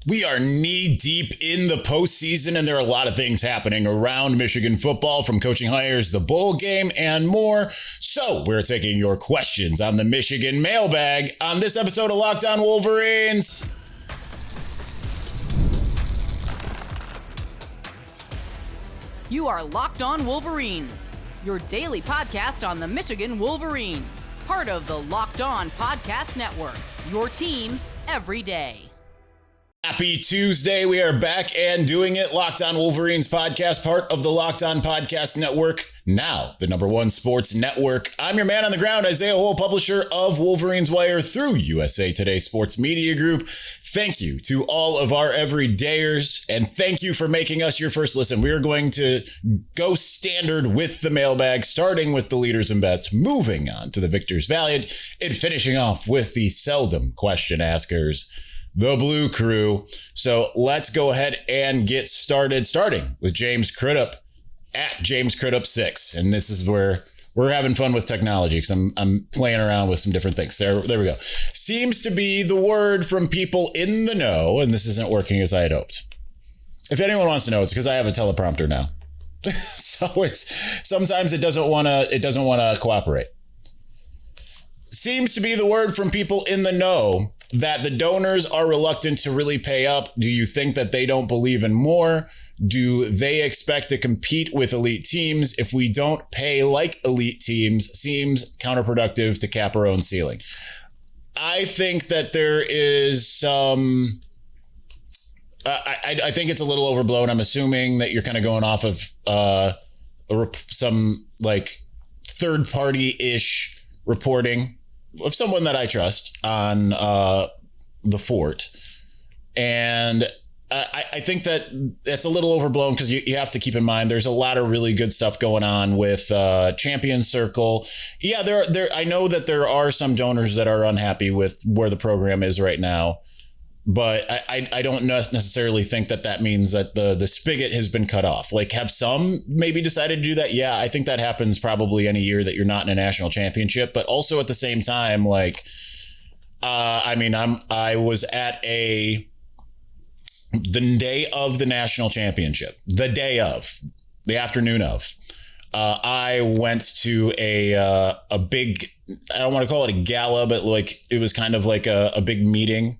We are knee deep in the postseason, and there are a lot of things happening around Michigan football, from coaching hires, the bowl game, and more. So we're taking your questions on the Michigan mailbag on this episode of Locked On Wolverines. You are Locked On Wolverines, your daily podcast on the Michigan Wolverines, part of the Locked On Podcast Network, your team every day. Happy Tuesday. We are back and doing it. Locked On Wolverines podcast, part of the Locked On Podcast Network, now the #1 sports network. I'm your man on the ground, Isaiah Hole, publisher of Wolverines Wire through USA Today Sports Media Group. Thank you to all of our everydayers, and thank you for making us your first listen. We are going to go standard with the mailbag, starting with the leaders and best, moving on to the victors valiant, and finishing off with the seldom question askers, the Blue Crew. So let's go ahead and get started, starting with James Crudup at James Crudup 6. And this is where we're having fun with technology, because I'm playing around with some different things. There we go. Seems to be the word from people in the know, and this isn't working as I had hoped. If anyone wants to know, it's because I have a teleprompter now. So it's sometimes it doesn't want to cooperate. Seems to be the word from people in the know that the donors are reluctant to really pay up. Do you think that they don't believe in more? Do they expect to compete with elite teams? If we don't pay like elite teams, seems counterproductive to cap our own ceiling. I think that there is some... I think it's a little overblown. I'm assuming that you're kind of going off of some like third-party-ish reporting of someone that I trust on the Fort. And I think that that's a little overblown, because you have to keep in mind there's a lot of really good stuff going on with Champion Circle. Yeah, there. I know that there are some donors that are unhappy with where the program is right now, but I don't necessarily think that means that the spigot has been cut off. Like, have some maybe decided to do that? Yeah, I think that happens probably any year that you're not in a national championship. But also at the same time, like, I was at the day of the national championship, the afternoon of. I went to a big, I don't want to call it a gala, but like it was kind of like a big meeting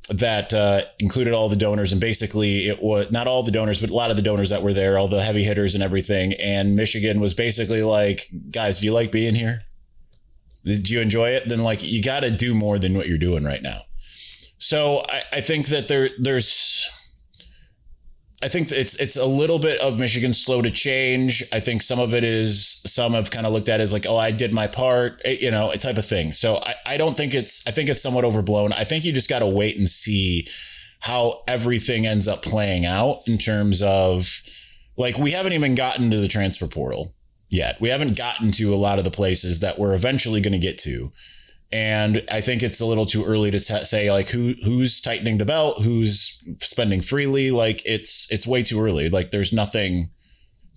that included all the donors. And basically it was not all the donors, but a lot of the donors that were there, all the heavy hitters and everything. And Michigan was basically like, guys, do you like being here? Did you enjoy it? Then like, you got to do more than what you're doing right now. So I think that I think it's a little bit of Michigan slow to change. I think some of it is, some have kind of looked at it as like, oh, I did my part, a type of thing. So I think it's somewhat overblown. I think you just got to wait and see how everything ends up playing out in terms of, like, we haven't even gotten to the transfer portal yet. We haven't gotten to a lot of the places that we're eventually going to get to. And I think it's a little too early to say like who's tightening the belt, who's spending freely. Like it's way too early. Like there's nothing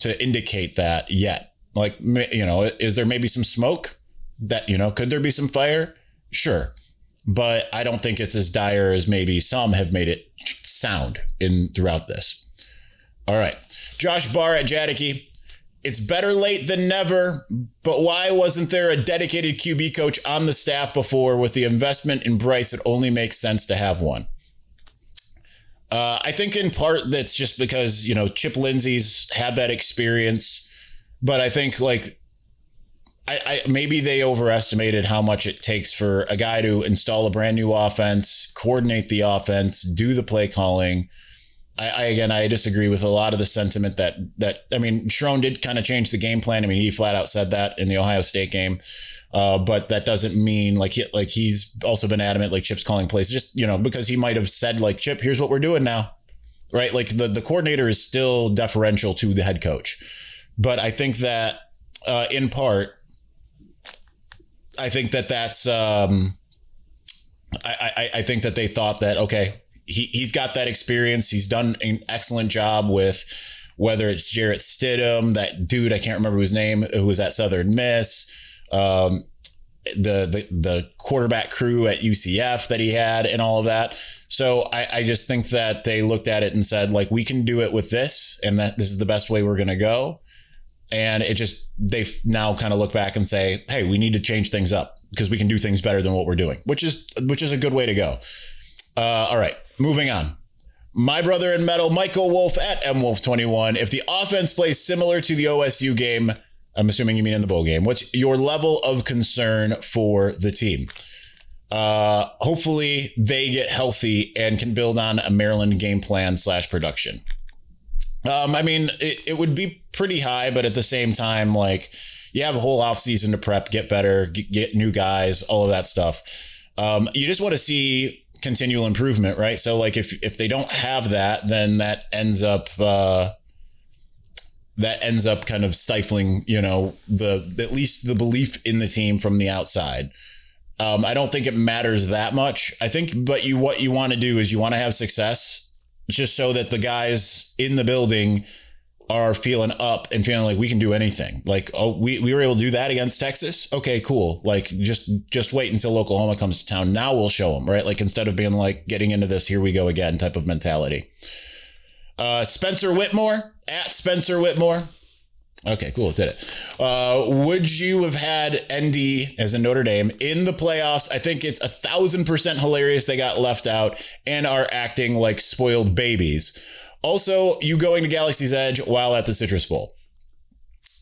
to indicate that yet. Like, is there maybe some smoke that, could there be some fire? Sure. But I don't think it's as dire as maybe some have made it sound throughout this. All right. Josh Barr at Jadicke. It's better late than never, but why wasn't there a dedicated QB coach on the staff before? With the investment in Bryce, it only makes sense to have one. I think in part that's just because, Chip Lindsey's had that experience, but I think like maybe they overestimated how much it takes for a guy to install a brand new offense, coordinate the offense, do the play calling. I disagree with a lot of the sentiment that Sherrone did kind of change the game plan. He flat out said that in the Ohio State game. But that doesn't mean he's also been adamant, like Chip's calling plays, just, because he might have said like, Chip, here's what we're doing now. Right. Like the coordinator is still deferential to the head coach. But I think that in part, I think that that's I think that they thought that, okay, he's got that experience. He's done an excellent job with whether it's Jarrett Stidham, that dude, I can't remember his name, who was at Southern Miss, the quarterback crew at UCF that he had and all of that. So I just think that they looked at it and said, like, we can do it with this, and that this is the best way we're going to go. And they now kind of look back and say, hey, we need to change things up because we can do things better than what we're doing, which is a good way to go. All right, moving on. My brother in metal, Michael Wolf at MWolf21. If the offense plays similar to the OSU game, I'm assuming you mean in the bowl game, what's your level of concern for the team? Hopefully they get healthy and can build on a Maryland game plan / production. I mean, it would be pretty high, but at the same time, like, you have a whole offseason to prep, get better, get new guys, all of that stuff. You just want to see continual improvement, right? So like if they don't have that, then that ends up kind of stifling, at least the belief in the team from the outside. I don't think it matters that much. I think, but what you want to do is you want to have success just so that the guys in the building are feeling up and feeling like we can do anything. Like, oh, we were able to do that against Texas. Okay, cool. Like, just wait until Oklahoma comes to town. Now we'll show them, right? Like, instead of being like getting into this, here we go again type of mentality. Spencer Whitmore at Spencer Whitmore. Okay, cool. Did it. Would you have had ND as in Notre Dame in the playoffs? I think it's 1,000% hilarious they got left out and are acting like spoiled babies. Also, you going to Galaxy's Edge while at the Citrus Bowl.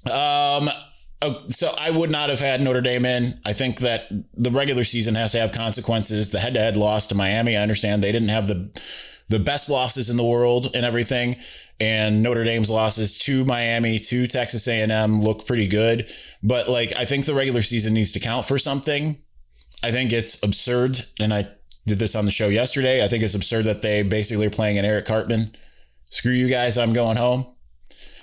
So I would not have had Notre Dame in. I think that the regular season has to have consequences. The head-to-head loss to Miami, I understand they didn't have the best losses in the world and everything. And Notre Dame's losses to Miami, to Texas A&M look pretty good. But like, I think the regular season needs to count for something. I think it's absurd. And I did this on the show yesterday. I think it's absurd that they basically are playing an Eric Cartman. Screw you guys, I'm going home.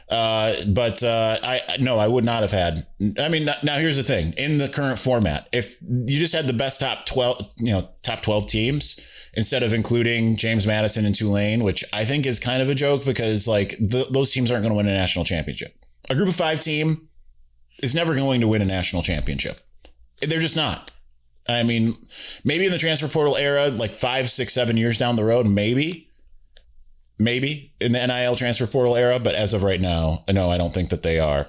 But I would not have had. I mean, now here's the thing. In the current format, if you just had the best top 12 teams, instead of including James Madison and Tulane, which I think is kind of a joke because like those teams aren't going to win a national championship. A group of 5 team is never going to win a national championship. They're just not. I mean, maybe in the transfer portal era, like 5, 6, 7 years down the road, maybe in the NIL transfer portal era. But as of right now, no, I don't think that they are.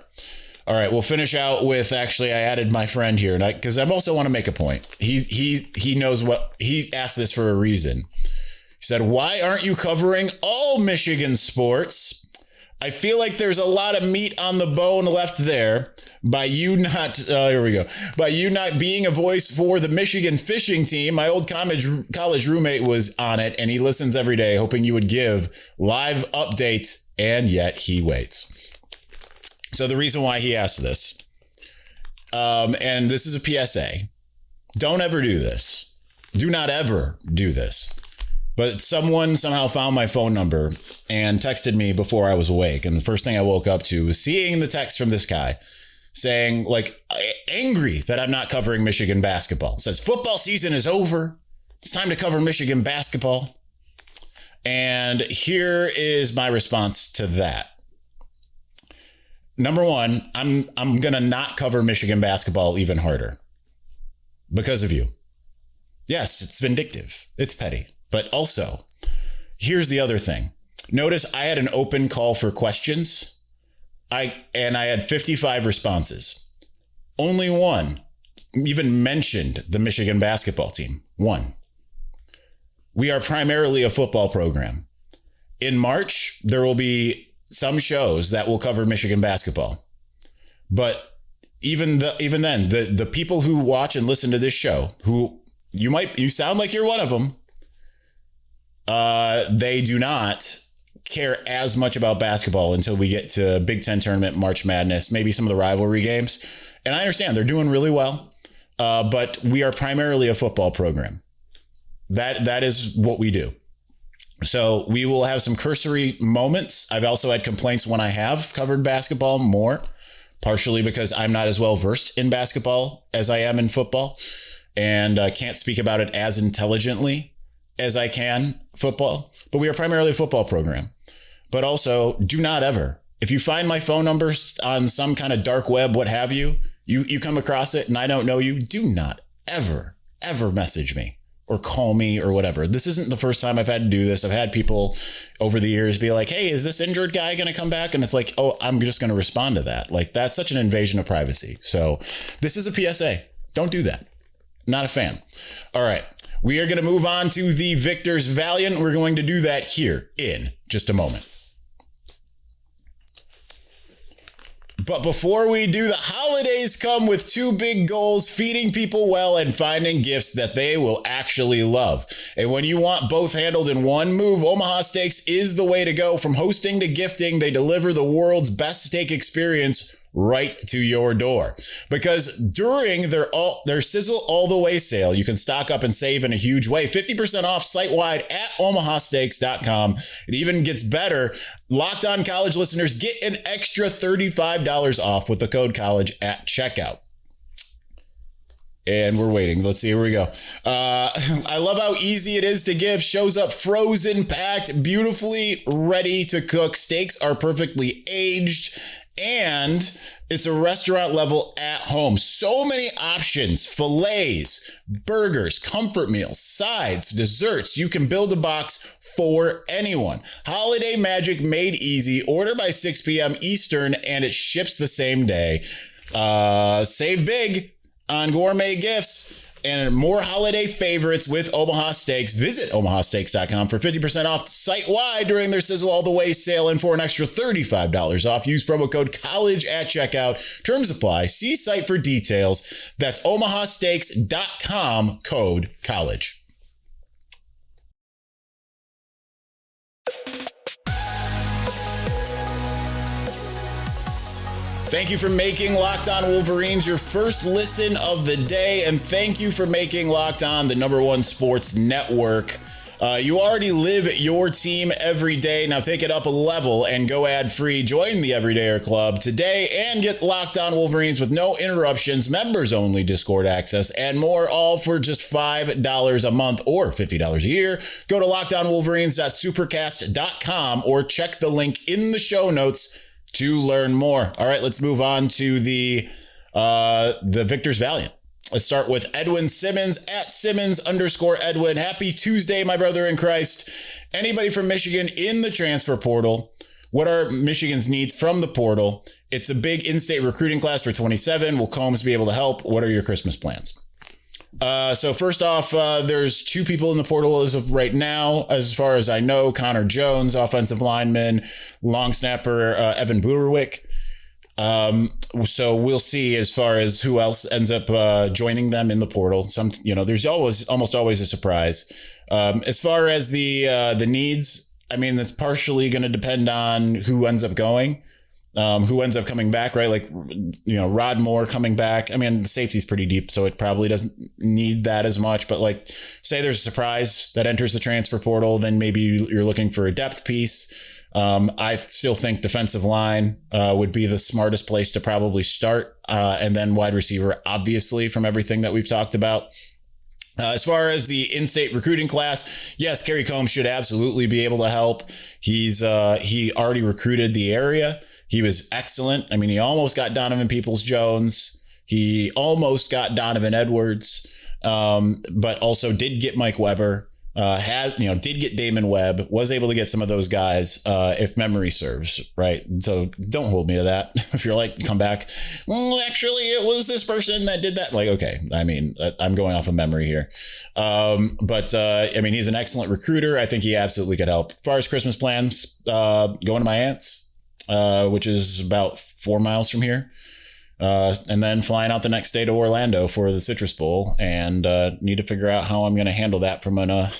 All right, we'll finish out with, actually, I added my friend here because I also want to make a point. He knows what he asked this for a reason. He said, why aren't you covering all Michigan sports? I feel like there's a lot of meat on the bone left there by you not being a voice for the Michigan fishing team. My old college roommate was on it and he listens every day, hoping you would give live updates, and yet he waits. So the reason why he asked this, and this is a PSA, don't ever do this. Do not ever do this. But someone somehow found my phone number and texted me before I was awake. And the first thing I woke up to was seeing the text from this guy saying, like, angry that I'm not covering Michigan basketball. It says, football season is over. It's time to cover Michigan basketball. And here is my response to that. Number one, I'm going to not cover Michigan basketball even harder because of you. Yes, it's vindictive. It's petty. But also, here's the other thing. Notice I had an open call for questions. I had 55 responses. Only one even mentioned the Michigan basketball team. One. We are primarily a football program. In March, there will be some shows that will cover Michigan basketball. But even then, the people who watch and listen to this show, who you sound like you're one of them, they do not care as much about basketball until we get to Big Ten tournament, March Madness, maybe some of the rivalry games. And I understand they're doing really well, but we are primarily a football program. That is what we do. So we will have some cursory moments. I've also had complaints when I have covered basketball more, partially because I'm not as well versed in basketball as I am in football, and can't speak about it as intelligently as I can football. But we are primarily a football program. But also, do not ever, if you find my phone number on some kind of dark web, what have you, You come across it and I don't know you, do not ever message me or call me or whatever. This isn't the first time I've had to do this. I've had people over the years be like, hey, is this injured guy going to come back? And it's like, oh, I'm just going to respond to that. Like, that's such an invasion of privacy. So this is a PSA. Don't do that. Not a fan. All right. We are going to move on to the Victor's Valiant. We're going to do that here in just a moment. But before we do, the holidays come with two big goals: feeding people well and finding gifts that they will actually love. And when you want both handled in one move, Omaha Steaks is the way to go. From hosting to gifting, they deliver the world's best steak experience right to your door. Because during their Sizzle All the Way sale, you can stock up and save in a huge way. 50% off site-wide at omahasteaks.com. It even gets better. Locked On College listeners get an extra $35 off with the code college at checkout. And we're waiting. Let's see. Here we go. I love how easy it is to give. Shows up frozen, packed, beautifully ready to cook. Steaks are perfectly aged. And it's a restaurant level at home. So many options: fillets, burgers, comfort meals, sides, desserts. You can build a box for anyone. Holiday magic made easy. Order by 6 p.m. Eastern and it ships the same day. Save big on gourmet gifts and more holiday favorites with Omaha Steaks. Visit omahasteaks.com for 50% off site-wide during their Sizzle All the Way sale and for an extra $35 off. Use promo code college at checkout. Terms apply. See site for details. That's omahasteaks.com, code college. Thank you for making Locked On Wolverines your first listen of the day, and thank you for making Locked On the #1 sports network. You already live your team every day. Now take it up a level and go ad-free. Join the Everydayer Club today and get Locked On Wolverines with no interruptions, members-only Discord access, and more, all for just $5 a month or $50 a year. Go to lockedonwolverines.supercast.com or check the link in the show notes to learn more. All right, let's move on to the Victor's Valiant. Let's start with Edwin Simmons at Simmons_Edwin. Happy Tuesday, my brother in Christ. Anybody from Michigan in the transfer portal? What are Michigan's needs from the portal? It's a big in-state recruiting class for 27. Will Combs be able to help? What are your Christmas plans? So first off, there's 2 people in the portal as of right now, as far as I know: Connor Jones, offensive lineman, long snapper, Evan Buderwick. So we'll see as far as who else ends up joining them in the portal. There's almost always a surprise. As far as the needs, I mean, that's partially going to depend on who ends up going. Who ends up coming back, right? Like, Rod Moore coming back. I mean, the safety's pretty deep, so it probably doesn't need that as much. But like, say there's a surprise that enters the transfer portal, then maybe you're looking for a depth piece. I still think defensive line would be the smartest place to probably start. And then wide receiver, obviously, from everything that we've talked about. As far as the in-state recruiting class, yes, Kerry Combs should absolutely be able to help. He already recruited the area. He was excellent. I mean, he almost got Donovan Peoples-Jones. He almost got Donovan Edwards, but also did get Mike Weber. Did get Damon Webb. Was able to get some of those guys, if memory serves, right? So don't hold me to that. If you're like, come back, well, actually, it was this person that did that. Like, okay, I mean, I'm going off of memory here. But he's an excellent recruiter. I think he absolutely could help. As far as Christmas plans, going to my aunt's, which is about 4 miles from here. And then flying out the next day to Orlando for the Citrus Bowl, and need to figure out how I'm going to handle that from I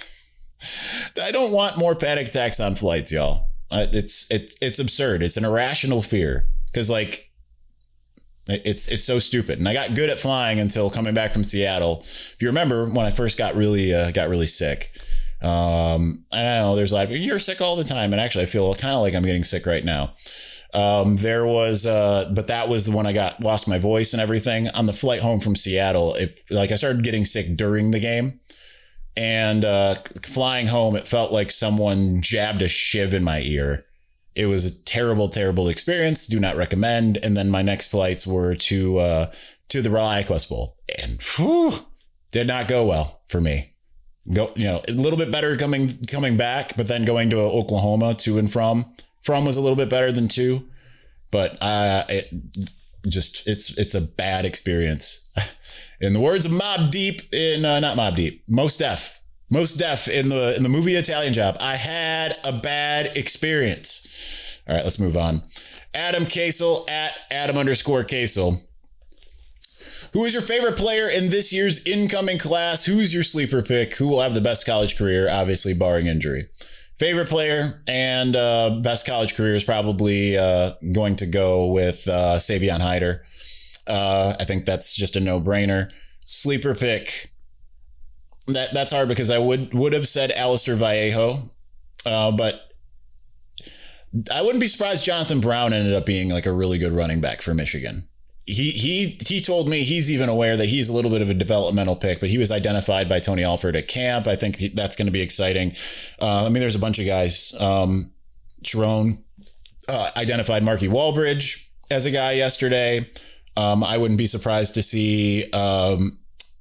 don't want more panic attacks on flights, y'all. It's absurd. It's an irrational fear because it's so stupid. And I got good at flying until coming back from Seattle. If you remember when I first got really sick. I know there's a lot of you're sick all the time, and actually I feel kind of like I'm getting sick right now. But that was the one I lost my voice and everything on the flight home from Seattle. I started getting sick during the game, and flying home, it felt like someone jabbed a shiv in my ear. It was a terrible, terrible experience. Do not recommend. And then my next flights were to to the ReliaQuest Bowl, and did not go well for me. A little bit better coming back, but then going to Oklahoma to and from was a little bit better than to, but it's a bad experience. In the words of Mos Def in the movie Italian Job, I had a bad experience. All right, let's move on. Adam Kasel at Adam_Kasel. Who is your favorite player in this year's incoming class? Who is your sleeper pick? Who will have the best college career? Obviously, barring injury. Favorite player and best college career is probably going to go with Savion Hyder. I think that's just a no-brainer. Sleeper pick. That's hard because I would have said Alistair Vallejo, but I wouldn't be surprised Jonathan Brown ended up being like a really good running back for Michigan. He told me he's even aware that he's a little bit of a developmental pick, but he was identified by Tony Alford at camp. I think that's going to be exciting. There's a bunch of guys. Sharon identified Marky Walbridge as a guy yesterday. I wouldn't be surprised to see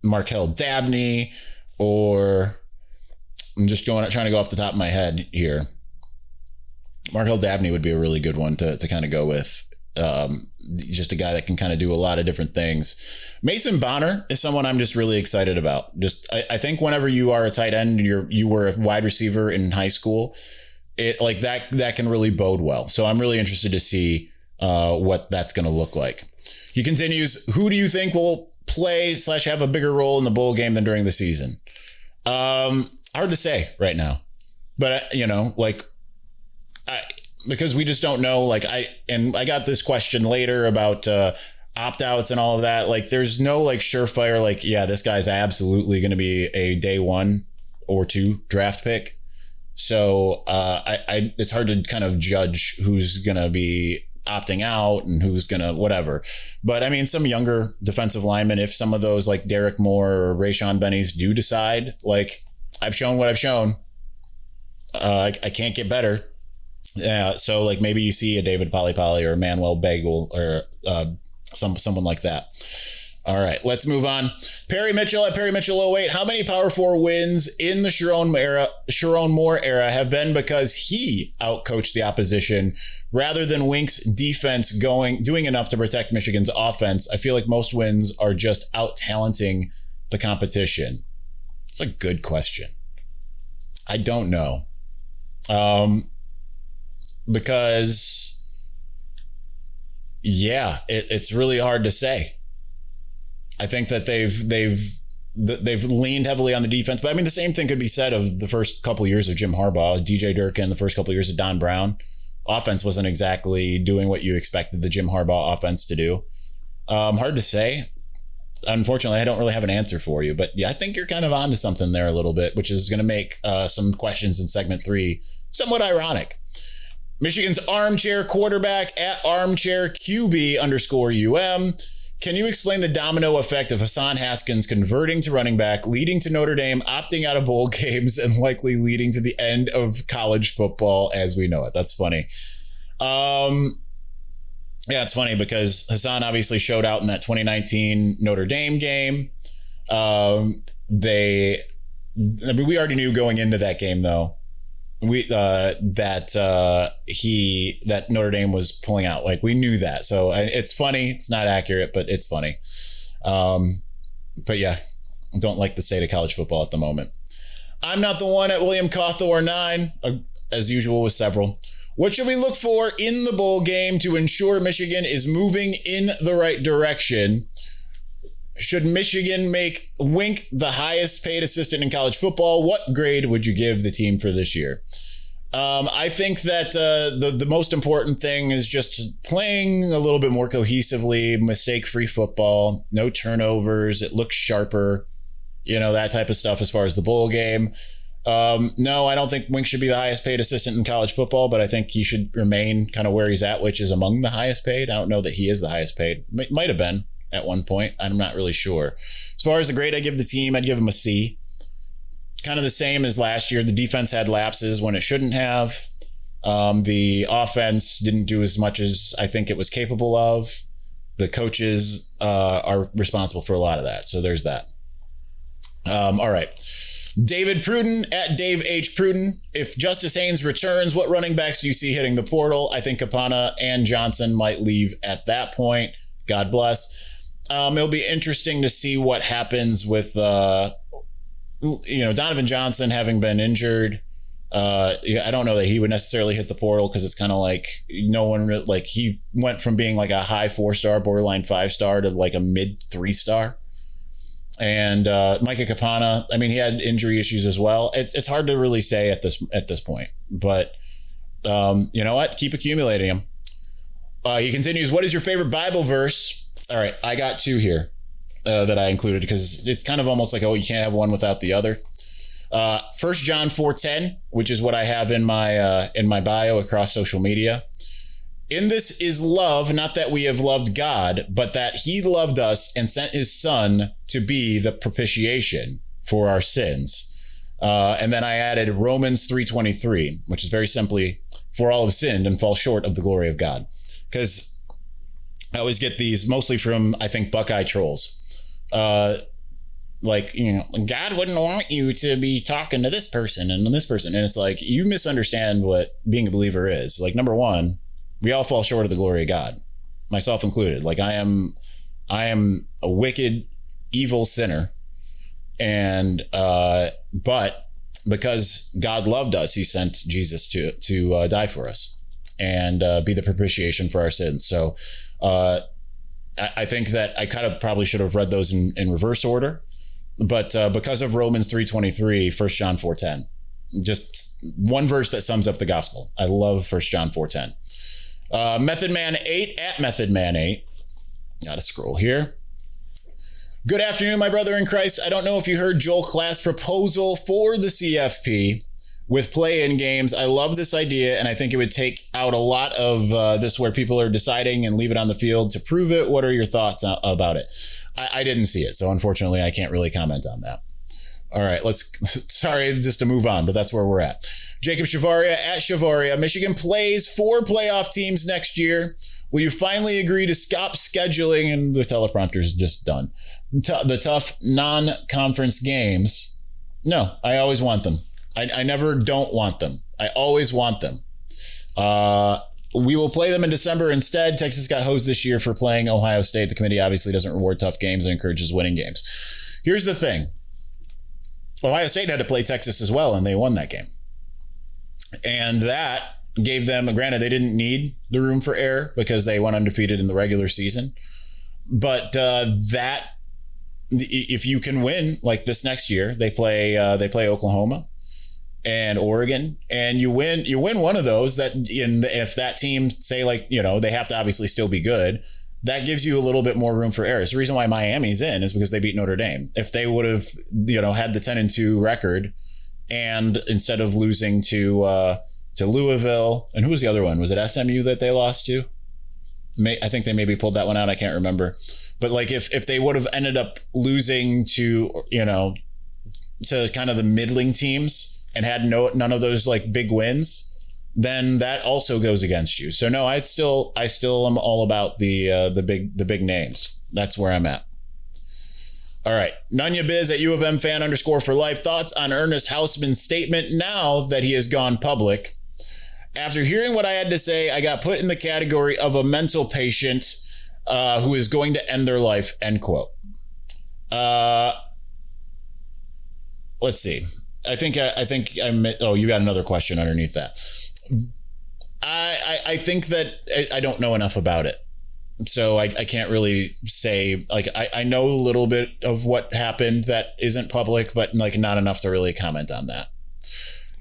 Markel Dabney, or I'm just trying to go off the top of my head here. Markel Dabney would be a really good one to kind of go with. Just a guy that can kind of do a lot of different things. Mason Bonner is someone I'm just really excited about. I think whenever you are a tight end and you were a wide receiver in high school, it like that can really bode well. So I'm really interested to see what that's going to look like. He continues, who do you think will play / have a bigger role in the bowl game than during the season? Hard to say right now, but because we just don't know. I got this question later about opt-outs and all of that. Like, there's no surefire, this guy's absolutely going to be a day 1 or 2 draft pick. So it's hard to kind of judge who's going to be opting out and who's going to whatever. But I mean, some younger defensive linemen, if some of those like Derek Moore or Rayshon Benny's do decide, I've shown what I've shown, I can't get better. Yeah, so maybe you see a David Polypoly or Manuel Bagel or someone like that. All right, let's move on. Perry Mitchell at Perry Mitchell 08. How many Power 4 wins in the Sharon Moore era have been because he outcoached the opposition rather than Wink's defense doing enough to protect Michigan's offense? I feel like most wins are just out-talenting the competition. It's a good question. I don't know. Because it's really hard to say. I think that they've leaned heavily on the defense, but I mean, the same thing could be said of the first couple of years of Jim Harbaugh, DJ Durkin, the first couple of years of Don Brown. Offense wasn't exactly doing what you expected the Jim Harbaugh offense to do. Hard to say. Unfortunately, I don't really have an answer for you, but yeah, I think you're kind of onto something there a little bit, which is going to make some questions in segment 3 somewhat ironic. Michigan's armchair quarterback at armchair QB_UM. Can you explain the domino effect of Hassan Haskins converting to running back, leading to Notre Dame opting out of bowl games, and likely leading to the end of college football as we know it? That's funny. It's funny because Hassan obviously showed out in that 2019 Notre Dame game. We already knew going into that game, though, that Notre Dame was pulling out. We knew that. So it's funny. It's not accurate, but it's funny. But yeah, don't like the state of college football at the moment. I'm not the one at William Cawthorne 9, as usual with several. What should we look for in the bowl game to ensure Michigan is moving in the right direction? Should Michigan make Wink the highest paid assistant in college football? What grade would you give the team for this year? I think that the most important thing is just playing a little bit more cohesively, mistake-free football, no turnovers. It looks sharper, that type of stuff as far as the bowl game. No, I don't think Wink should be the highest paid assistant in college football, but I think he should remain kind of where he's at, which is among the highest paid. I don't know that he is the highest paid. Might have been at one point. I'm not really sure. As far as the grade I give the team, I'd give him a C. Kind of the same as last year. The defense had lapses when it shouldn't have. The offense didn't do as much as I think it was capable of. the coaches are responsible for a lot of that. So there's that. All right. David Pruden at Dave H. Pruden. If Justice Haynes returns, what running backs do you see hitting the portal? I think Capana and Johnson might leave at that point. God bless. It'll be interesting to see what happens with, Donovan Johnson having been injured. I don't know that he would necessarily hit the portal because it's kind of like he went from being like a high 4-star, borderline 5-star to like a mid 3-star. And Micah Capana, I mean, he had injury issues as well. It's hard to really say at this point, but you know what? Keep accumulating them. He continues. What is your favorite Bible verse? All right, I got 2 here that I included because it's kind of almost like, you can't have one without the other. 1 John 4:10, which is what I have in my bio across social media. In this is love, not that we have loved God, but that he loved us and sent his son to be the propitiation for our sins. And then I added Romans 3:23, which is very simply, for all have sinned and fall short of the glory of God. Because I always get these mostly from, I think, Buckeye trolls. God wouldn't want you to be talking to this person and this person. And it's like, you misunderstand what being a believer is. Like, number one, we all fall short of the glory of God, myself included. Like, I am a wicked, evil sinner. And, but because God loved us, he sent Jesus to die for us and be the propitiation for our sins. So, I think that I kind of probably should have read those in reverse order, but because of Romans 3:23, 1 John 4:10, just one verse that sums up the gospel. I love 1 John 4:10. Method Man 8 at Method Man 8. Gotta scroll here. Good afternoon, my brother in Christ. I don't know if you heard Joel Klass's proposal for the CFP with play-in games. I love this idea, and I think it would take out a lot of this where people are deciding and leave it on the field to prove it. What are your thoughts about it? I didn't see it, so unfortunately, I can't really comment on that. All right, sorry, just to move on, but that's where we're at. Jacob Shavaria at Shavaria. Michigan plays 4 playoff teams next year. Will you finally agree to stop scheduling, and the teleprompter is just done, the tough non-conference games? No, I always want them. I never don't want them. I always want them. We will play them in December instead. Texas got hosed this year for playing Ohio State. The committee obviously doesn't reward tough games and encourages winning games. Here's the thing. Ohio State had to play Texas as well, and they won that game. And that gave them, granted, they didn't need the room for error because they went undefeated in the regular season. But if you can win like this next year, they play Oklahoma and Oregon, and you win one of those, if that team say they have to obviously still be good, that gives you a little bit more room for error. It's the reason why Miami's in is because they beat Notre Dame. If they would have, had the 10-2 record, and instead of losing to Louisville, and who was the other one? Was it SMU that they lost to? I think they maybe pulled that one out. I can't remember. But if they would have ended up losing to kind of the middling teams and had none of those big wins, then that also goes against you. So no, I still am all about the big names. That's where I'm at. All right. Nunya Biz at U of M fan _for life. Thoughts on Ernest Hausman's statement now that he has gone public? After hearing what I had to say, I got put in the category of a mental patient who is going to end their life, end quote. Let's see. I think you got another question underneath that. I think that I don't know enough about it. So I can't really say, I know a little bit of what happened that isn't public, but not enough to really comment on that.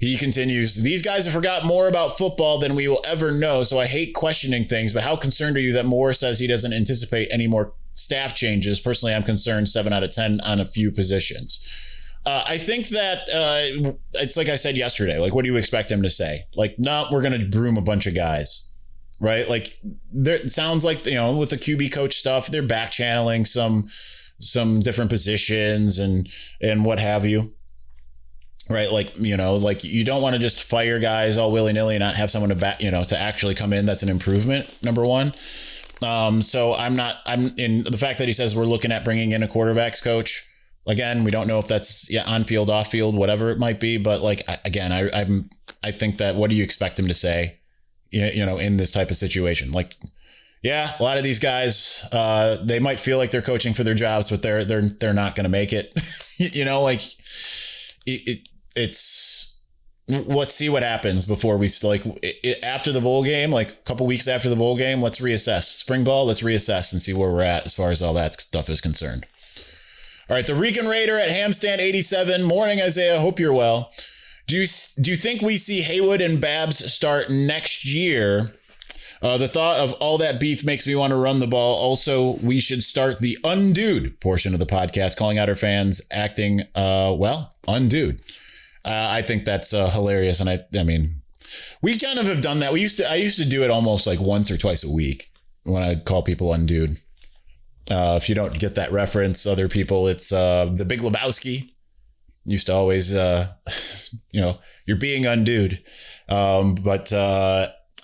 He continues, these guys have forgot more about football than we will ever know, so I hate questioning things, but how concerned are you that Moore says he doesn't anticipate any more staff changes? Personally, I'm concerned 7 out of 10 on a few positions. I think that it's like I said yesterday, what do you expect him to say? No, we're going to broom a bunch of guys, right? It sounds like, with the QB coach stuff, they're back channeling some different positions and what have you. Right. You don't want to just fire guys all willy nilly and not have someone to to actually come in. That's an improvement. Number one. So I'm in the fact that he says we're looking at bringing in a quarterbacks coach. Again, we don't know if that's on field, off field, whatever it might be. But like, again, I think that what do you expect him to say, in this type of situation? Like, yeah, a lot of these guys, they might feel like they're coaching for their jobs, but they're not going to make it. It's let's see what happens before we after the bowl game, like a couple weeks after the bowl game, let's reassess spring ball. Let's reassess and see where we're at as far as all that stuff is concerned. All right, the Rican Raider at Hamstand 87. Morning, Isaiah. Hope you're well. Do you think we see Haywood and Babs start next year? The thought of all that beef makes me want to run the ball. Also, we should start the undude portion of the podcast, calling out our fans acting, undude. I think that's hilarious. And I mean, we kind of have done that. I used to do it almost like once or twice a week when I call people undude. If you don't get that reference, other people, it's the Big Lebowski. Used to always, you're being undude. But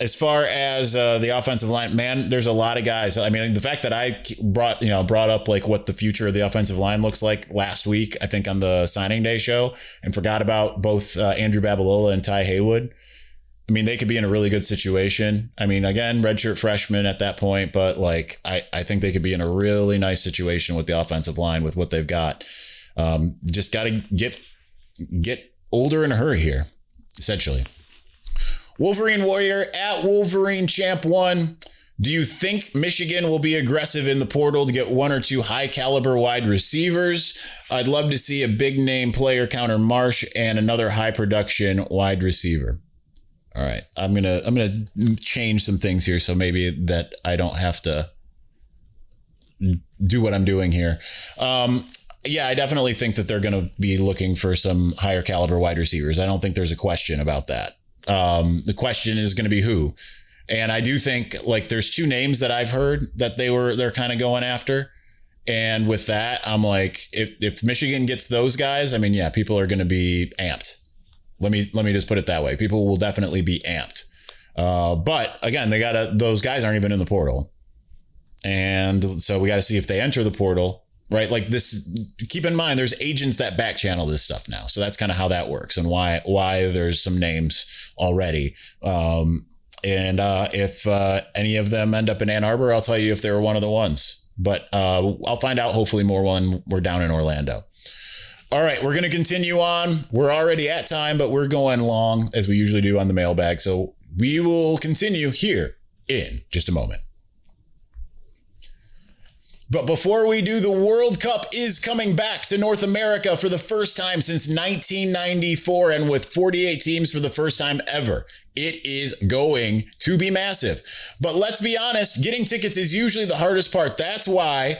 as far as the offensive line, man, there's a lot of guys. I mean, the fact that I brought up like what the future of the offensive line looks like last week, I think on the signing day show, and forgot about both Andrew Babalola and Ty Haywood. I mean, they could be in a really good situation. I mean, again, redshirt freshman at that point, but like, I think they could be in a really nice situation with the offensive line with what they've got. Just got to get older in a hurry here, essentially. Wolverine Warrior at Wolverine Champ 1. Do you think Michigan will be aggressive in the portal to get one or two high caliber wide receivers? I'd love to see a big name player counter Marsh and another high production wide receiver. All right, I'm gonna change some things here, so maybe that I don't have to do what I'm doing here. Yeah, I definitely think that they're going to be looking for some higher caliber wide receivers. I don't think there's a question about that. The question is going to be who. And I do think like there's two names that I've heard that they're kind of going after. And with that, I'm like, if Michigan gets those guys, I mean, yeah, people are going to be amped. Let me just put it that way. People will definitely be amped. But again, those guys aren't even in the portal. And so we got to see if they enter the portal, right? Like this, keep in mind, there's agents that back channel this stuff now. So that's kind of how that works and why there's some names already. If any of them end up in Ann Arbor, I'll tell you if they were one of the ones, but I'll find out hopefully more when we're down in Orlando. All right, we're going to continue on. We're already at time, but we're going long as we usually do on the mailbag. So we will continue here in just a moment. But before we do, the World Cup is coming back to North America for the first time since 1994 and with 48 teams for the first time ever. It is going to be massive. But let's be honest, getting tickets is usually the hardest part. That's why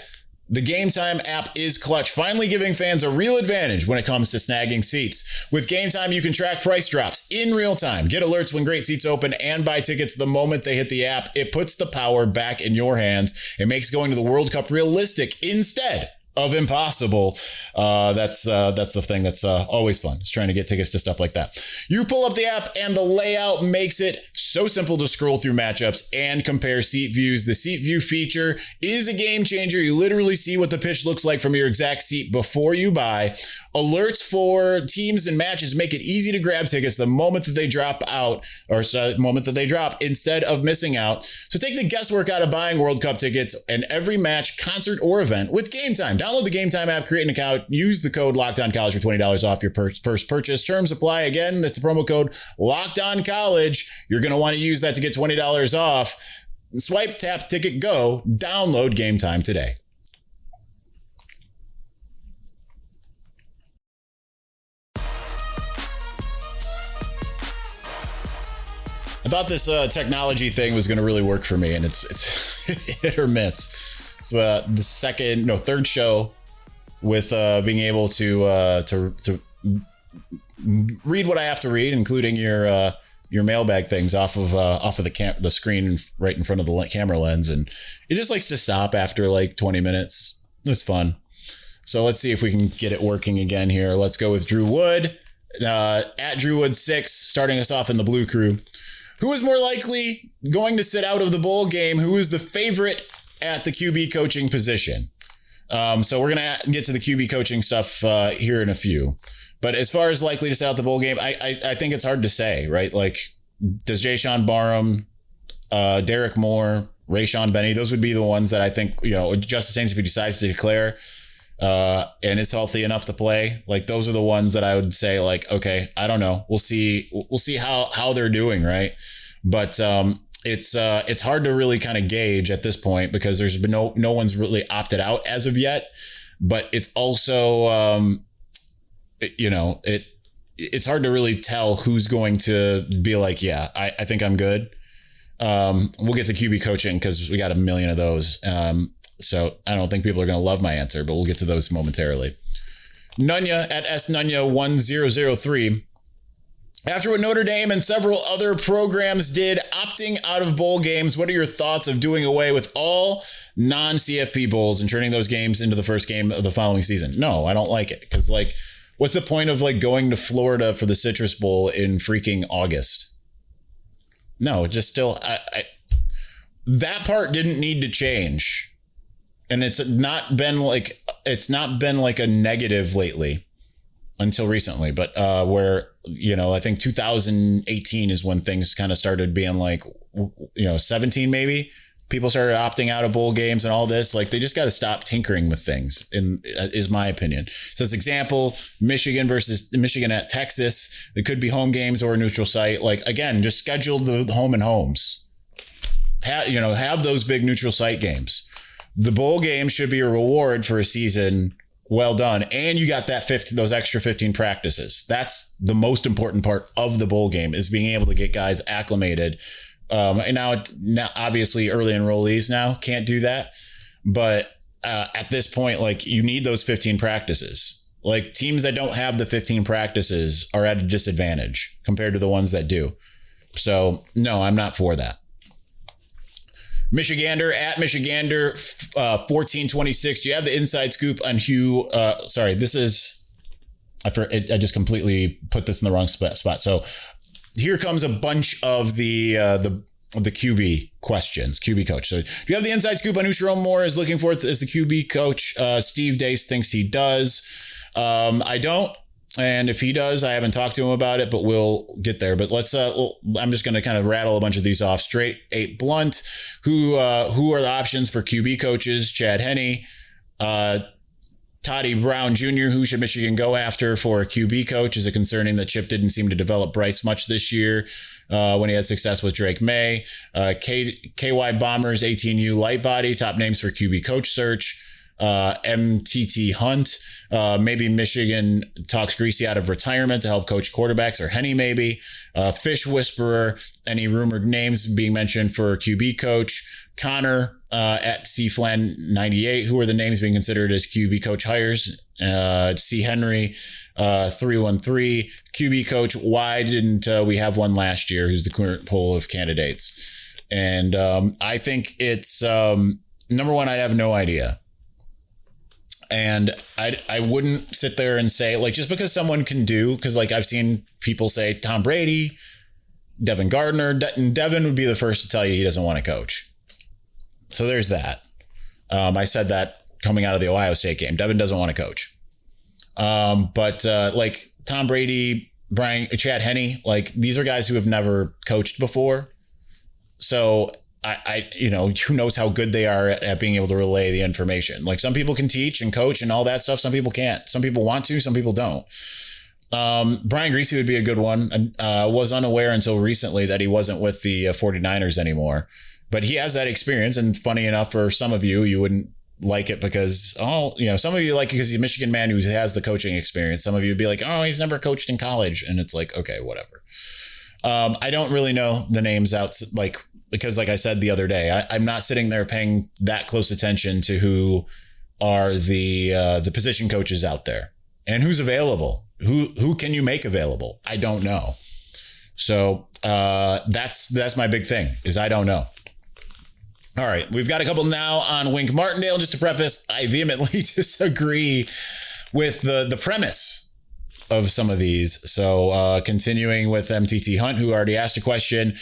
the Game Time app is clutch, finally giving fans a real advantage when it comes to snagging seats. With Game Time, you can track price drops in real time, get alerts when great seats open, and buy tickets the moment they hit the app. It puts the power back in your hands. It makes going to the World Cup realistic instead of impossible. That's the thing that's always fun. It's trying to get tickets to stuff like that. You pull up the app and the layout makes it so simple to scroll through matchups and compare seat views. The seat view feature is a game changer. You literally see what the pitch looks like from your exact seat before you buy. Alerts for teams and matches make it easy to grab tickets the moment that they drop out instead of missing out. So take the guesswork out of buying World Cup tickets and every match, concert, or event with Game Time. Download the Game Time app, create an account, use the code LOCKEDONCollege for $20 off your first purchase. Terms apply. Again, that's the promo code LOCKEDONCollege. You're going to want to use that to get $20 off. Swipe, tap, ticket, go. Download Game Time today. I thought this technology thing was going to really work for me, and it's hit or miss. It's the third show with being able to read what I have to read, including your mailbag things off of the screen right in front of the camera lens, and it just likes to stop after like 20 minutes. It's fun. So let's see if we can get it working again here. Let's go with Drew Wood at Drew Wood 6, starting us off in the Blue Crew. Who is more likely going to sit out of the bowl game? Who is the favorite at the QB coaching position? So we're going to get to the QB coaching stuff here in a few. But as far as likely to sit out the bowl game, I think it's hard to say, right? Like, does Jayshon Barham, Derek Moore, Rayshon Benny, those would be the ones that I think, Justice Haynes, if he decides to declare and is healthy enough to play, like those are the ones that I would say, like, okay, I don't know. We'll see how they're doing, right? But it's hard to really kind of gauge at this point because there's been no one's really opted out as of yet. But it's also it's hard to really tell who's going to be like, yeah, I think I'm good. We'll get to QB coaching because we got a million of those. So I don't think people are going to love my answer, but we'll get to those momentarily. Nunya at snunya1003. After what Notre Dame and several other programs did, opting out of bowl games, what are your thoughts of doing away with all non-CFP bowls and turning those games into the first game of the following season? No, I don't like it. Because, like, what's the point of, like, going to Florida for the Citrus Bowl in freaking August? No, just still, that part didn't need to change. And it's not been like a negative lately until recently, but where, I think 2018 is when things kind of started being like, 17 maybe. People started opting out of bowl games and all this. Like, they just got to stop tinkering with things, is my opinion. So, as example, Michigan at Texas. It could be home games or a neutral site. Like, again, just schedule the home and homes. Have those big neutral site games. The bowl game should be a reward for a season well done. And you got those extra 15 practices. That's the most important part of the bowl game, is being able to get guys acclimated. And now obviously early enrollees now can't do that. But at this point, like, you need those 15 practices. Like, teams that don't have the 15 practices are at a disadvantage compared to the ones that do. So no, I'm not for that. Michigander at Michigander 1426. Do you have the inside scoop on who? This is I just completely put this in the wrong spot. So here comes a bunch of the QB questions, QB coach. So do you have the inside scoop on who Sharon Moore is looking for as the QB coach? Steve Dace thinks he does. I don't. And if he does, I haven't talked to him about it, but we'll get there. But let's, I'm just going to kind of rattle a bunch of these off straight. 8 Blunt, who are the options for QB coaches? Chad Henne, Toddy Brown Jr., who should Michigan go after for a QB coach? Is it concerning that Chip didn't seem to develop Bryce much this year when he had success with Drake May? KY Bombers, 18U light body, top names for QB coach search. MTT Hunt, maybe Michigan talks Greasy out of retirement to help coach quarterbacks, or Henne maybe. Fish Whisperer, any rumored names being mentioned for QB coach? Connor at CFlan98, who are the names being considered as QB coach hires? C. Henry 313, QB coach. Why didn't we have one last year? Who's the current poll of candidates? And I think it's number one, I'd have no idea. And I wouldn't sit there and say, like, just because someone can do, because, like, I've seen people say Tom Brady, Devin Gardner, and Devin would be the first to tell you he doesn't want to coach. So there's that. I said that coming out of the Ohio State game. Devin doesn't want to coach. But like Tom Brady, Chad Henne, like, these are guys who have never coached before. So I who knows how good they are at being able to relay the information. Like, some people can teach and coach and all that stuff. Some people can't. Some people want to, some people don't. Brian Greasy would be a good one. I was unaware until recently that he wasn't with the 49ers anymore, but he has that experience. And funny enough, for some of you, you wouldn't like it because, some of you like it because he's a Michigan man who has the coaching experience. Some of you would be like, oh, he's never coached in college. And it's like, okay, whatever. I don't really know the names out, because, like I said the other day, I'm not sitting there paying that close attention to who are the position coaches out there and who's available. Who can you make available? I don't know. So that's my big thing, is I don't know. All right, we've got a couple now on Wink Martindale. Just to preface, I vehemently disagree with the premise of some of these. So continuing with MTT Hunt, who already asked a question.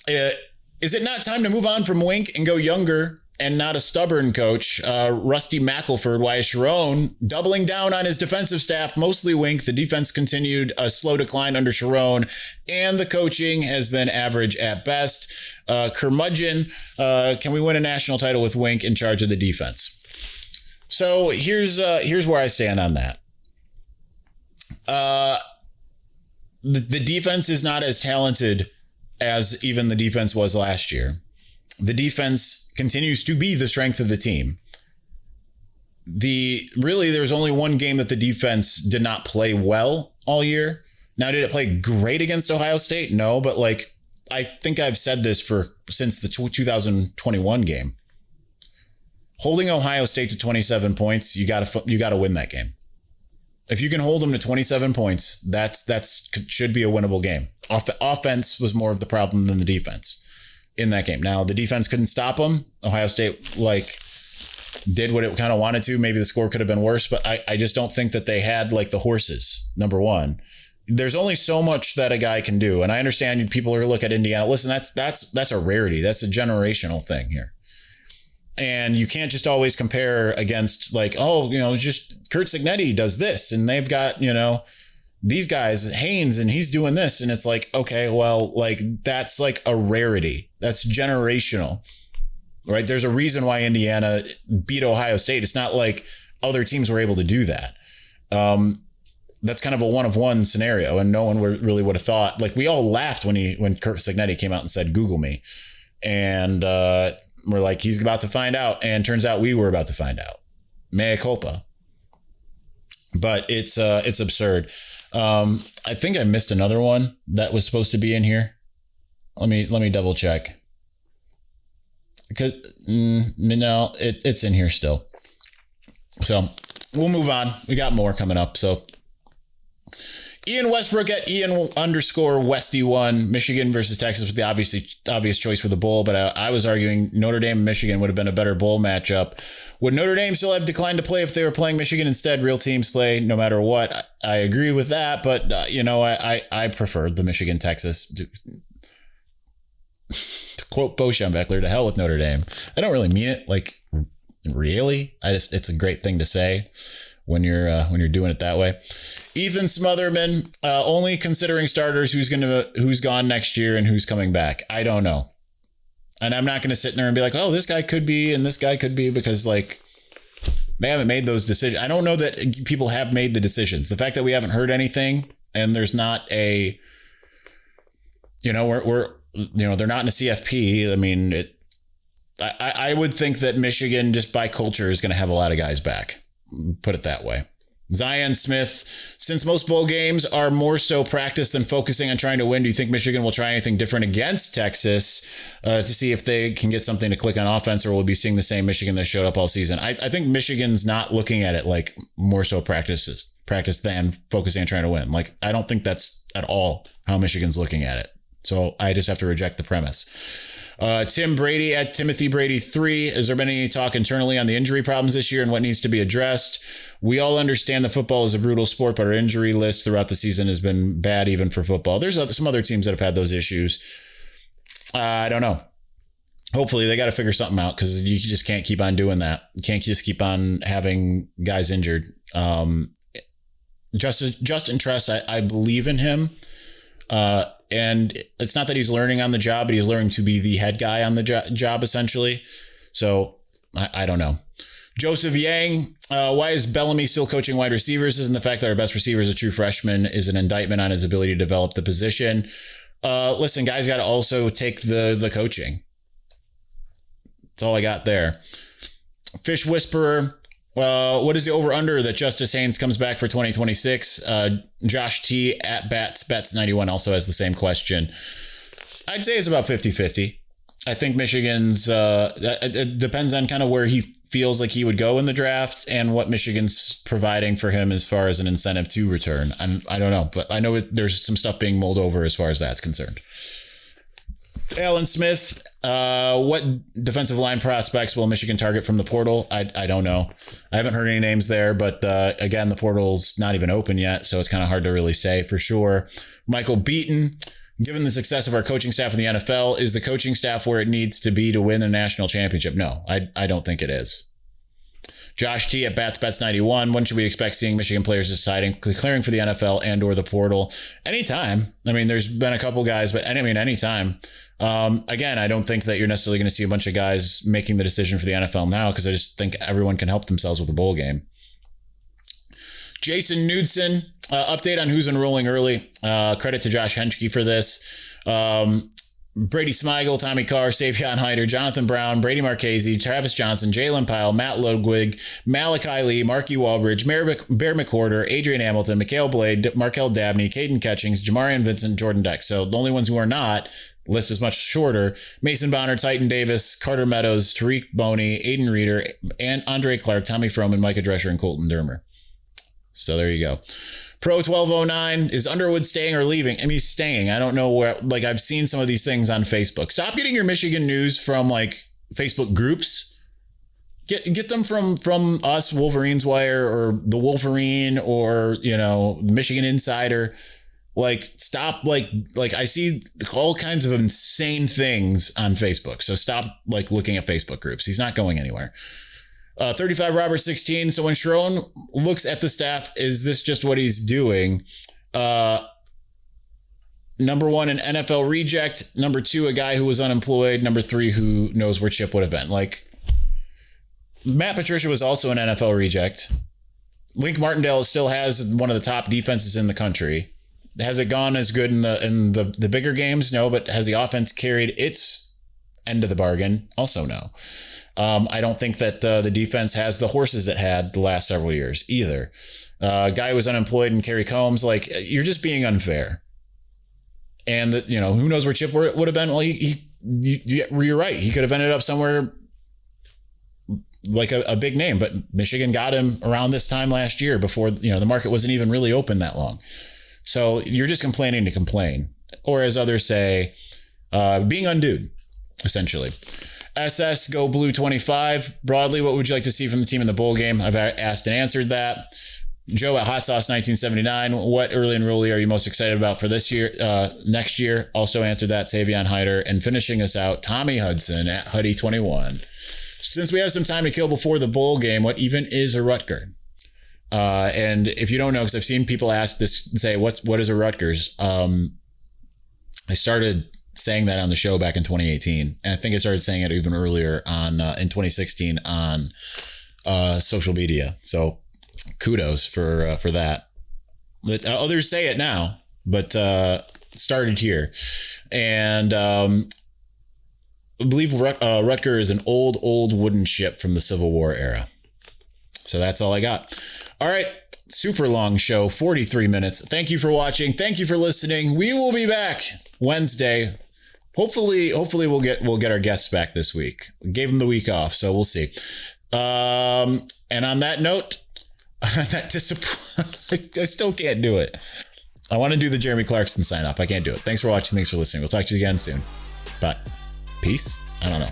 Is it not time to move on from Wink and go younger and not a stubborn coach? Rusty McElford, why is Sharon doubling down on his defensive staff? Mostly Wink. The defense continued a slow decline under Sharon, and the coaching has been average at best. Curmudgeon, can we win a national title with Wink in charge of the defense? So here's where I stand on that. The defense is not as talented as even the defense was last year. The defense continues to be the strength of the team. There's only one game that the defense did not play well all year. Now, did it play great against Ohio State? No, but I think I've said this since the 2021 game. Holding Ohio State to 27 points, you got to win that game. If you can hold them to 27 points, that's should be a winnable game. Offense was more of the problem than the defense in that game. Now, the defense couldn't stop them. Ohio State did what it kind of wanted to. Maybe the score could have been worse, but I just don't think that they had the horses. Number one, there's only so much that a guy can do, and I understand people are look at Indiana. Listen, that's a rarity. That's a generational thing here. And you can't just always compare against just Kurt Cignetti does this and they've got, these guys, Haynes, and he's doing this. And it's okay, well, that's a rarity. That's generational, right? There's a reason why Indiana beat Ohio State. It's not like other teams were able to do that. That's kind of a one-of-one scenario. And no one really would have thought, we all laughed when Kurt Cignetti came out and said, Google me. And, we're like, he's about to find out. And turns out we were about to find out. Mea culpa. But it's absurd. I think I missed another one that was supposed to be in here. Let me double check. Because no, it's in here still. So we'll move on. We got more coming up. So Ian Westbrook at Ian_Westy1, Michigan versus Texas was the obvious choice for the bowl, but I was arguing Notre Dame and Michigan would have been a better bowl matchup. Would Notre Dame still have declined to play if they were playing Michigan instead? Real teams play no matter what. I agree with that, but I preferred the Michigan-Texas. To quote Bo Schembechler, to hell with Notre Dame. I don't really mean it really. It's a great thing to say when you're doing it that way. Ethan Smotherman, only considering starters, who's gone next year and who's coming back. I don't know. And I'm not going to sit there and be like, oh, this guy could be and this guy could be, because they haven't made those decisions. I don't know that people have made the decisions. The fact that we haven't heard anything and there's not a, they're not in a CFP. I mean, I would think that Michigan, just by culture, is going to have a lot of guys back. Put it that way. Zion Smith, since most bowl games are more so practice than focusing on trying to win, do you think Michigan will try anything different against Texas to see if they can get something to click on offense, or will be seeing the same Michigan that showed up all season? I think Michigan's not looking at it like more so practice than focusing on trying to win. I don't think that's at all how Michigan's looking at it. So I just have to reject the premise. Tim Brady at Timothy Brady 3. Has there been any talk internally on the injury problems this year and what needs to be addressed? We all understand that football is a brutal sport, but our injury list throughout the season has been bad even for football. There's some other teams that have had those issues. I don't know. Hopefully they got to figure something out, because you just can't keep on doing that. You can't just keep on having guys injured. Justin Tress, I believe in him. And it's not that he's learning on the job, but he's learning to be the head guy on the job, essentially. So I don't know. Joseph Yang, why is Bellamy still coaching wide receivers? Isn't the fact that our best receiver is a true freshman is an indictment on his ability to develop the position? Listen, guys got to also take the coaching. That's all I got there. Fish Whisperer, what is the over-under that Justice Haynes comes back for 2026? Josh T at Bats91 also has the same question. I'd say it's about 50-50. I think Michigan's, it depends on kind of where he feels like he would go in the draft and what Michigan's providing for him as far as an incentive to return. I don't know, but I know there's some stuff being mulled over as far as that's concerned. Alan Smith, What defensive line prospects will Michigan target from the portal? I don't know. I haven't heard any names there, but again, the portal's not even open yet, so it's kind of hard to really say for sure. Michael Beaton, given the success of our coaching staff in the NFL, is the coaching staff where it needs to be to win a national championship? No, I don't think it is. Josh T at BatsBets91. When should we expect seeing Michigan players deciding, declaring for the NFL and or the portal? Anytime. I mean, there's been a couple guys, but I mean, anytime. Again, I don't think that you're necessarily going to see a bunch of guys making the decision for the NFL now, because I just think everyone can help themselves with the bowl game. Jason Knudsen, update on who's enrolling early. Credit to Josh Henschke for this. Brady Smigel, Tommy Carr, Savion Hyder, Jonathan Brown, Brady Marchese, Travis Johnson, Jalen Pyle, Matt Ludwig, Malachi Lee, Marky Walbridge, Bear McWhorter, Adrian Hamilton, Mikhail Blade, Markel Dabney, Caden Catchings, Jamarian Vincent, Jordan Deck. So the only ones who are not, list is much shorter: Mason Bonner, Titan Davis, Carter Meadows, Tariq Boney, Aiden Reeder, and Andre Clark, Tommy Froman, Micah Drescher, and Colton Dermer. So there you go. Pro 1209, is Underwood staying or leaving? I mean, he's staying. I don't know where, like, I've seen some of these things on Facebook. Stop getting your Michigan news from like Facebook groups. Get them from us, Wolverines Wire, or the Wolverine, or, you know, Michigan Insider. Like, stop, like I see all kinds of insane things on Facebook. So stop like looking at Facebook groups. He's not going anywhere. 35 Robert 16. So when Sharon looks at the staff, is this just what he's doing? Number one, an NFL reject. Number two, a guy who was unemployed. Number three, who knows where Chip would have been. Like, Matt Patricia was also an NFL reject. Wink Martindale still has one of the top defenses in the country. Has it gone as good in the bigger games? No, but has the offense carried its end of the bargain? Also no. I don't think that the defense has the horses it had the last several years either. Guy who was unemployed and Kerry Combs, like, you're just being unfair. And that, you know, who knows where Chip would have been? Well, you're right. He could have ended up somewhere like a big name, but Michigan got him around this time last year before, you know, the market wasn't even really open that long. So you're just complaining to complain, or as others say, being undued, essentially. SS Go Blue 25. Broadly, what would you like to see from the team in the bowl game? I've asked and answered that. Joe at Hot Sauce 1979. What early enrollee are you most excited about for this year, next year? Also answered that. Savion Hyder. And finishing us out, Tommy Hudson at Huddy 21. Since we have some time to kill before the bowl game, what even is a Rutger? And if you don't know, because I've seen people ask this, say, what is a Rutgers? I started saying that on the show back in 2018. And I think I started saying it even earlier in 2016 on social media. So kudos for that. Others say it now, but started here. And I believe Rutger is an old wooden ship from the Civil War era. So that's all I got. All right. Super long show, 43 minutes. Thank you for watching. Thank you for listening. We will be back Wednesday. Hopefully we'll get our guests back this week. We gave them the week off, so we'll see. And on that note, I still can't do it. I want to do the Jeremy Clarkson sign off. I can't do it. Thanks for watching. Thanks for listening. We'll talk to you again soon. But peace. I don't know.